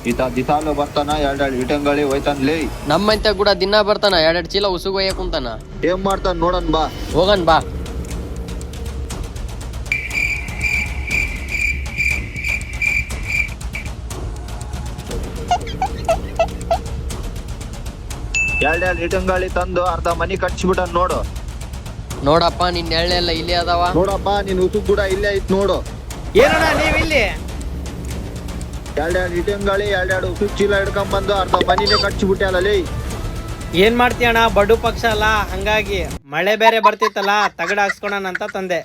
ಈತ ದಿಸಾಲು ಬರ್ತಾನ, ಎರಡೆರಡು ಇಟಂಗಳಿ ಹೋಯ್ತಾನ್ಲೇ. ನಮ್ಮಂತ ಕೂಡ ದಿನ ಬರ್ತಾನ, ಎರಡೆರಡು ಚೀಲ ಉಸುಗು ಒಯ್ಯ ಕುಂತಾನ. ಏನ್ ಮಾಡ್ತಾನ ನೋಡನ್ ಬಾ. ಹೋಗನ್ ಬಾ. ಎರಡೆರಡು ಇಟಂಗಳಿ ತಂದು ಅರ್ಧ ಮನಿ ಕಟ್ಸಿಬಿಟ್ಟ ನೋಡು. ನೋಡಪ್ಪ ನಿನ್ ಎಳ್ಳೆಲ್ಲ ಇಲ್ಲೇ ಅದಾವ. ನೋಡಪ್ಪ ನಿನ್ ಉಸುಗ್ ಕೂಡ ಇಲ್ಲೇ ಐತ್ ನೋಡು. ಏನಣ್ಣ ನೀವಿಲ್ಲಿ? ಎರಡೆರಡು ಇಟಂಗಳಿ ಎರಡೆರಡು ಉಸುಗ್ ಚೀಲ ಹಿಡ್ಕೊಂಡ್ ಬಂದು ಅರ್ಧ ಮನಿನೇ ಕಟ್ಸಿಬಿಟ್ಟೆ. ಏನ್ ಮಾಡ್ತೀಯಣ್ಣ, ಬಡು ಪಕ್ಷ ಅಲ್ಲ, ಹಂಗಾಗಿ ಮಳೆ ಬೇರೆ ಬರ್ತಿತ್ತಲ್ಲ, ತಗಡ ಹಾಕ್ಸ್ಕೊಳಣ ಅಂತ ತಂದೆ.